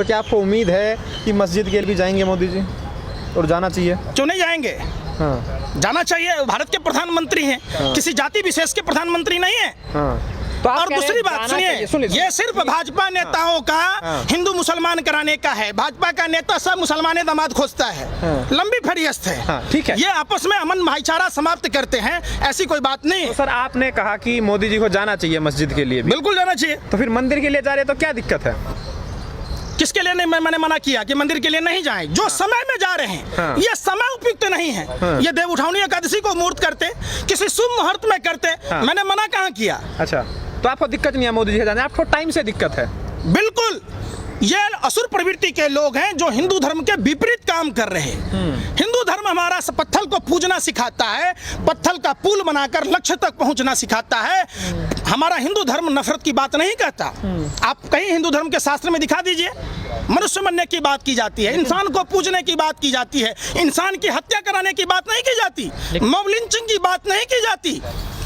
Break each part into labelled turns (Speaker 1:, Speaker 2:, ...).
Speaker 1: तो क्या आपको उम्मीद है कि मस्जिद के लिए भी जाएंगे मोदी जी, और जाना चाहिए?
Speaker 2: क्यों नहीं जाएंगे?
Speaker 1: हाँ
Speaker 2: जाना चाहिए। भारत के प्रधानमंत्री हैं, किसी जाति विशेष के प्रधानमंत्री नहीं है।
Speaker 1: हाँ। तो आप
Speaker 2: और
Speaker 1: कह रहे हैं
Speaker 2: दूसरी बात
Speaker 1: जाना चाहिए।
Speaker 2: सुनिए, ये सिर्फ भाजपा नेताओं का हिंदू मुसलमान कराने का है। भाजपा का नेता सब मुसलमान दामाद खोजता है, लंबी फरियस्त है।
Speaker 1: हाँ, ठीक है।
Speaker 2: ये आपस में अमन भाईचारा समाप्त करते हैं, ऐसी कोई बात नहीं।
Speaker 1: तो सर आपने कहा कि मोदी जी को जाना चाहिए मस्जिद के लिए भी,
Speaker 2: बिल्कुल जाना चाहिए।
Speaker 1: तो फिर मंदिर के लिए जा रहे हैं तो क्या दिक्कत है?
Speaker 2: किसके लिए नहीं? मैंने मना किया कि मंदिर के लिए नहीं जाएं। जो समय में जा रहे हैं ये समय उपयुक्त नहीं है। ये देव उठावनी एकादशी को मुहूर्त करते, किसी शुभ मुहूर्त में करते, मैंने मना कहाँ किया?
Speaker 1: अच्छा, तो आपको दिक्कत नहीं है मोदी जी के जाने, आपको टाइम से दिक्कत है?
Speaker 2: बिल्कुल, ये असुर प्रवृत्ति के लोग हैं जो हिंदू धर्म के विपरीत काम कर रहे हैं। हिंदू धर्म हमारा पत्थर को पूजना सिखाता है, पत्थर का पुल बनाकर लक्ष्य तक पहुंचना सिखाता है। हमारा हिंदू धर्म नफरत की बात नहीं कहता। आप कहीं हिंदू धर्म के शास्त्र में दिखा दीजिए। मनुष्य बनने की बात की जाती है, इंसान को पूजने की बात की जाती है, इंसान की हत्या कराने की बात नहीं की जाती, मॉब लिंचिंग की बात नहीं की जाती,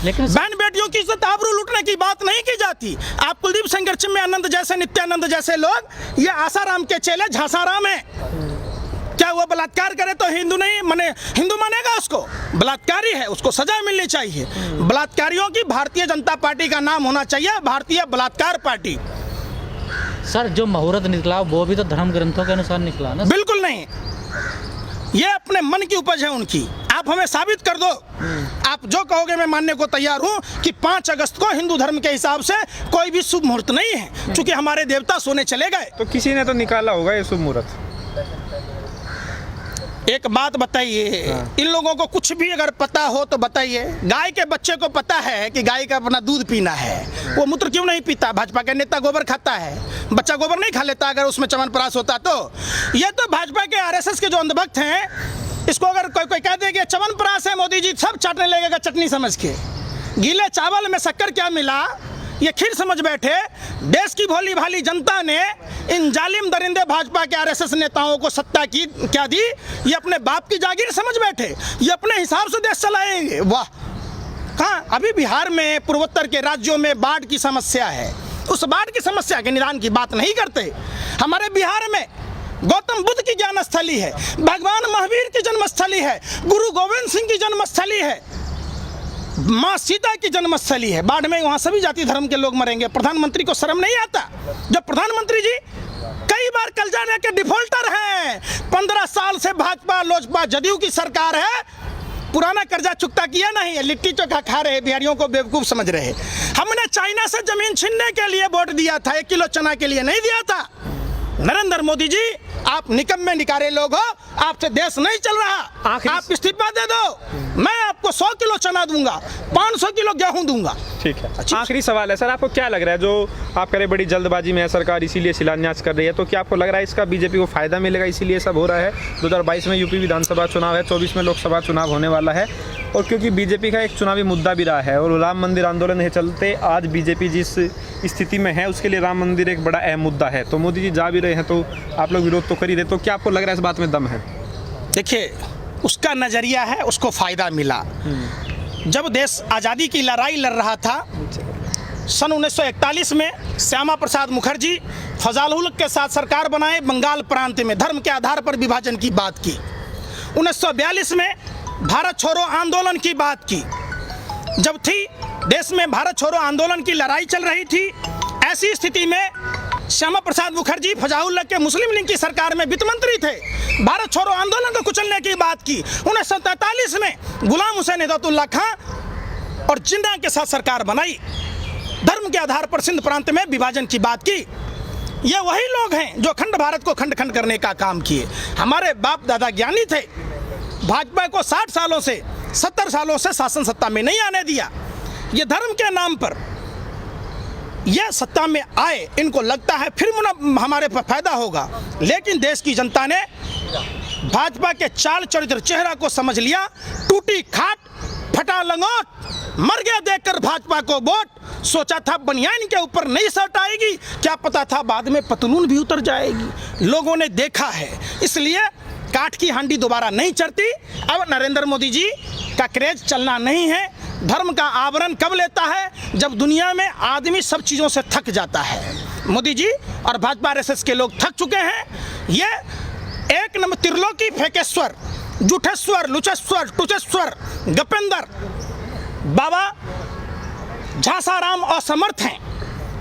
Speaker 2: लेकिन बहन बेटियों की इज्जत आबरू लूटने की बात नहीं की जाती। आप कुलदीप संगर चिन्मयानंद जैसे, नित्यानंद जैसे लोग, ये आसाराम के चेले झांसाराम है। क्या वो बलात्कार करे तो हिंदू नहीं माने, हिंदू मानेगा उसको? बलात्कारी है, उसको सजा मिलनी चाहिए। बलात्कारियों की भारतीय जनता पार्टी का नाम होना चाहिए भारतीय बलात्कार पार्टी।
Speaker 3: सर जो मुहूर्त निकला वो भी तो धर्म ग्रंथों के अनुसार निकला ना?
Speaker 2: बिल्कुल नहीं, ये अपने मन की उपज है उनकी। आप हमें साबित कर दो। आप जो कहोगे मैं मानने को तैयार हूं कि 5 अगस्त को हिंदू धर्म के हिसाब से कोई भी शुभ मुहूर्त नहीं है, क्योंकि हमारे देवता सोने चले गए।
Speaker 1: तो किसी ने तो निकाला होगा ये शुभ मुहूर्त।
Speaker 2: एक बात बताइए, इन लोगों को कुछ भी अगर पता हो तो बताइए। गाय के बच्चे को पता है कि गाय का अपना दूध पीना है, वो मूत्र क्यों नहीं पीता? भाजपा का नेता गोबर खाता है, बच्चा गोबर नहीं खा लेता अगर उसमें च्यवनप्राश होता तो? ये तो भाजपा के आरएसएस के जो अंधभक्त हैं, इसको अगर कोई कह दे कि च्यवनप्राश है मोदी जी, सब चाटने लगेगा चटनी समझ के। गीले चावल में शक्कर क्या मिला ये खीर समझ बैठे। देश की भोली भाली जनता ने इन जालिम दरिंदे भाजपा के आरएसएस नेताओं को सत्ता की क्या दी? ये अपने बाप की जागीर समझ बैठे, ये अपने हिसाब से देश चलाएंगे। वाह! कहाँ? अभी बिहार में, पूर्वोत्तर के राज्यों में बाढ़ की समस्या है, उस बाढ़ की समस्या के निदान की बात नहीं करते। हमारे बिहार में गौतम बुद्ध की ज्ञान स्थली है, भगवान महावीर की जन्मस्थली है, गुरु गोविंद सिंह की जन्मस्थली है, माँ सीता की जन्मस्थली है। बाढ़ में वहाँ सभी जाति धर्म के लोग मरेंगे। प्रधानमंत्री को शर्म नहीं आता? जब प्रधानमंत्री जी कई बार कर्जा लेके डिफॉल्टर हैं, 15 साल से भाजपा लोजपा जदयू की सरकार है, पुराना कर्जा चुकता किया नहीं है, लिट्टी चोखा खा रहे, बिहारियों को बेवकूफ समझ रहे। हमने चाइना से जमीन छीनने के लिए वोट दिया था, 1 किलो चना के लिए नहीं दिया था। नरेंद्र मोदी जी, आप निकम्मे निकारे लोग हो, आपसे देश नहीं चल रहा। आप इस्तीफा दे दो, मैं आपको 100 किलो चना दूंगा, 500 किलो गेहूं दूंगा।
Speaker 1: ठीक है। आखिरी सवाल है सर, आपको क्या लग रहा है, जो आप कह रहे बड़ी जल्दबाजी में है सरकार इसीलिए शिलान्यास कर रही है, तो क्या आपको लग रहा है इसका बीजेपी को फायदा मिलेगा, इसीलिए सब हो रहा है? 2022 में यूपी विधानसभा चुनाव है, 24 में लोकसभा चुनाव होने वाला है, और क्योंकि बीजेपी का एक चुनावी मुद्दा भी रहा है और राम मंदिर आंदोलन के चलते आज बीजेपी जिस स्थिति में है उसके लिए राम मंदिर एक बड़ा अहम मुद्दा है, तो मोदी जी जा भी रहे हैं तो आप लोग विरोध तो कर ही रहे, तो क्या आपको लग रहा है इस बात में दम है?
Speaker 2: देखिए, उसका नजरिया है, उसको फायदा मिला। जब देश आज़ादी की लड़ाई लड़ रहा था सन 1941 में, श्यामा प्रसाद मुखर्जी फजल के साथ सरकार बनाए, बंगाल प्रांत में धर्म के आधार पर विभाजन की बात की। 1942 में भारत छोड़ो आंदोलन की बात की। जब थी देश में भारत छोड़ो आंदोलन की लड़ाई चल रही थी, ऐसी स्थिति में श्यामा प्रसाद मुखर्जी फजाउल्लाह के मुस्लिम लीग की सरकार में वित्त मंत्री थे, भारत छोड़ो आंदोलन को कुचलने की बात की। 1943 में गुलाम हुसैन हिदायतुल्लाह खां और जिन्ना के साथ सरकार बनाई, धर्म के आधार पर सिंध प्रांत में विभाजन की बात की। ये वही लोग हैं जो अखंड भारत को खंड खंड करने का काम किए। हमारे बाप दादा ज्ञानी थे, भाजपा को 60 सालों से 70 सालों से शासन सत्ता में नहीं आने दिया। ये धर्म के नाम पर ये सत्ता में आए, इनको लगता है फिर हमारे पर फायदा होगा, लेकिन देश की जनता ने भाजपा के चाल चरित्र चेहरा को समझ लिया। टूटी खाट, फटा लंगोट, मर गया देखकर भाजपा को वोट। सोचा था बनियान के ऊपर नहीं शर्ट आएगी, क्या पता था बाद में पतलून भी उतर जाएगी। लोगों ने देखा है, इसलिए काठ की हांडी दोबारा नहीं चढ़ती। अब नरेंद्र मोदी जी का क्रेज चलना नहीं है। धर्म का आवरण कब लेता है? जब दुनिया में आदमी सब चीज़ों से थक जाता है। मोदी जी और भाजपा आरएसएस के लोग थक चुके हैं। ये एक नंबर त्रिलोकी फेंकेश्वर, जुठेश्वर, लुचेश्वर, टुचेश्वर, गपेंदर, बाबा झांसाराम असमर्थ हैं।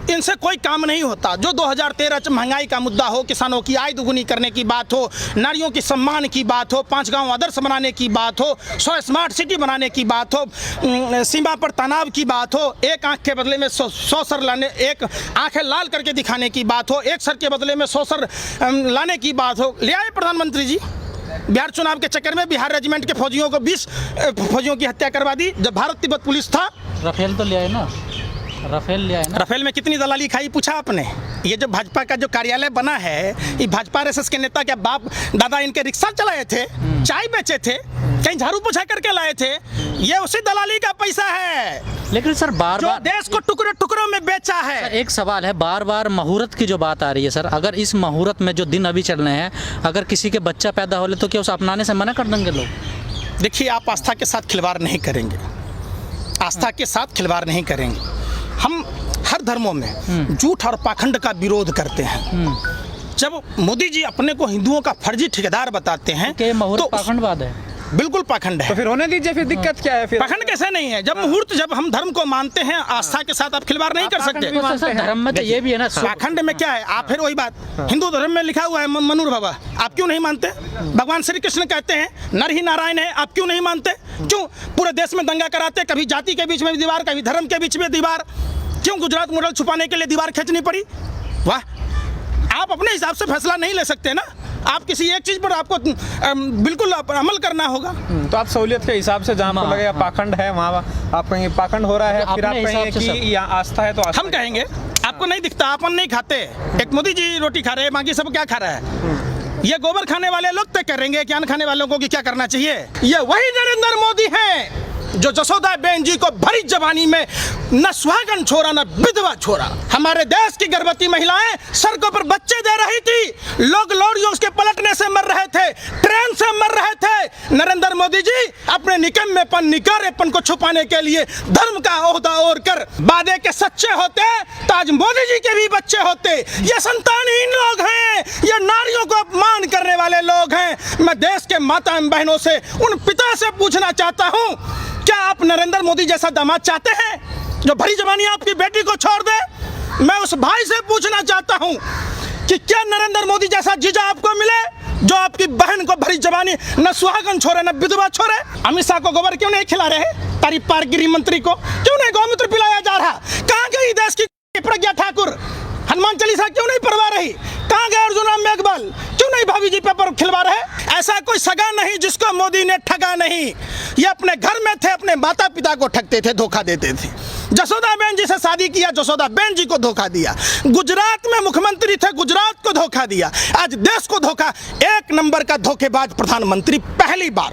Speaker 2: इनसे कोई काम नहीं होता। जो 2013 महंगाई का मुद्दा हो, किसानों की आय दुगुनी करने की बात हो, नारियों की सम्मान की बात हो, 5 गांव आदर्श बनाने की बात हो, 100 स्मार्ट सिटी बनाने की बात हो, सीमा पर तनाव की बात हो, एक आंख के बदले में 100 सर लाने, एक आंखें लाल करके दिखाने की बात हो, एक सर के बदले में 100 सर लाने की बात हो, ले आए प्रधानमंत्री जी। बिहार चुनाव के चक्कर में बिहार रेजिमेंट के फौजियों को 20 फौजियों की हत्या करवा दी। जब भारत तिब्बत पुलिस था,
Speaker 3: राफेल तो लिया है ना, राफेल लिया है ना।
Speaker 2: राफेल में कितनी दलाली खाई पूछा आपने? ये जो भाजपा का जो कार्यालय बना है, ये भाजपा आरएसएस के नेता क्या बाप दादा इनके रिक्शा चलाए थे, चाय बेचे थे, कहीं झाड़ू पोछा करके लाए थे? ये उसी दलाली का पैसा है।
Speaker 3: लेकिन सर बार
Speaker 2: जो
Speaker 3: बार
Speaker 2: देश को टुकड़े टुकड़ों में बेचा है।
Speaker 3: सर, एक सवाल है, बार बार मुहूर्त की जो बात आ रही है सर, अगर इस मुहूर्त में जो दिन अभी चल रहे हैं, अगर किसी के बच्चा पैदा हो ले तो क्या उसे अपनाने से मना कर देंगे लोग?
Speaker 2: देखिए, आप आस्था के साथ खिलवाड़ नहीं करेंगे, आस्था के साथ खिलवाड़ नहीं करेंगे। हम हर धर्मों में झूठ और पाखंड का विरोध करते हैं। जब मोदी जी अपने को हिंदुओं का फर्जी ठेकेदार बताते हैं
Speaker 3: क्या ये मुहूर्त
Speaker 2: तो
Speaker 3: पाखंडवाद है?
Speaker 2: बिल्कुल पाखंड है।
Speaker 1: तो फिर होने दीजिए, फिर दिक्कत क्या है? फिर
Speaker 2: पाखंड कैसे नहीं है? जब मुहूर्त, जब हम धर्म को मानते हैं, आस्था के साथ आप खिलवाड़ नहीं कर सकते।
Speaker 3: तो सर धर्म में तो ये भी है ना,
Speaker 2: पाखंड में क्या है? आप फिर वही बात, हिंदू धर्म में लिखा हुआ है मनूर बाबा, आप क्यों नहीं मानते? भगवान श्री कृष्ण कहते हैं नर ही नारायण है, आप क्यों नहीं मानते? क्यों पूरे देश में दंगा कराते? कभी जाति के बीच में दीवार, कभी धर्म के बीच में दीवार। क्यों गुजरात मॉडल छुपाने के लिए दीवार खींचनी पड़ी? वाह, आप अपने हिसाब से फैसला नहीं ले सकते ना। आप किसी एक चीज पर आपको बिल्कुल अमल करना होगा।
Speaker 1: तो आप सहूलियत के हिसाब से जहाँ पर लगेगा पाखंड है वहाँ आप कहेंगे पाखंड हो रहा है, फिर आप कहेंगे कि यहाँ आस्था है तो आस्था।
Speaker 2: हम कहेंगे आपको नहीं दिखता, अपन नहीं खाते। एक मोदी जी रोटी खा रहे हैं, बाकी सब क्या खा रहा है? ये गोबर खाने वाले लोग तय करेंगे कि अन्न खाने वालों को क्या करना चाहिए। ये वही नरेंद्र मोदी हैं जो जसोदा बेन जी को भरी जवानी में न सुहागन छोड़ा न विधवा छोड़ा। हमारे देश की गर्भवती महिलाएं सड़कों पर बच्चे दे रही थी, लोग लॉरियों के पलटने से मर रहे थे, ट्रेन से मर रहे थे। नरेंद्र मोदी जी अपने निकम्मेपन, निकारेपन को छुपाने के लिए धर्म का ओहदा ओढ़ कर वादे के सच्चे होते तो आज मोदी जी के भी बच्चे होते। ये संतानहीन लोग हैं, ये नारियों को अपमान करने वाले लोग हैं। मैं देश के माता एवं बहनों से, उन पिता से पूछना चाहता हूँ, क्या आप नरेंद्र मोदी जैसा दामाद चाहते हैं जो भरी जवानी आपकी बेटी को छोड़ दे? मैं उस भाई से पूछना चाहता हूं कि क्या नरेंद्र मोदी जैसा जीजा आपको मिले जो आपकी बहन को भरी जवानी न सुहागन छोड़े न विधवा छोड़े? अमित शाह को गोबर क्यों नहीं खिला रहे? तारीफ पार गृह मंत्री को क्यों नहीं गौमूत्र पिलाया जा रहा? कहां गई देश की प्रज्ञा ठाकुर? हनुमान चालीसा क्यों नहीं पढ़वा रही? कहां गए अर्जुन राम मेघवाल? क्यों नहीं भाभी जी पेपर खिलवा रहे? ऐसा कोई सगा नहीं जिसको मोदी ने ठगा नहीं। ये अपने घर में थे, अपने माता पिता को ठगते थे, धोखा देते थे। जसोदा बेन जी से शादी किया, जसोदा बेन जी को धोखा दिया। गुजरात में मुख्यमंत्री थे, गुजरात को धोखा दिया। आज देश को धोखा। एक नंबर का धोखेबाज प्रधानमंत्री, पहली बार।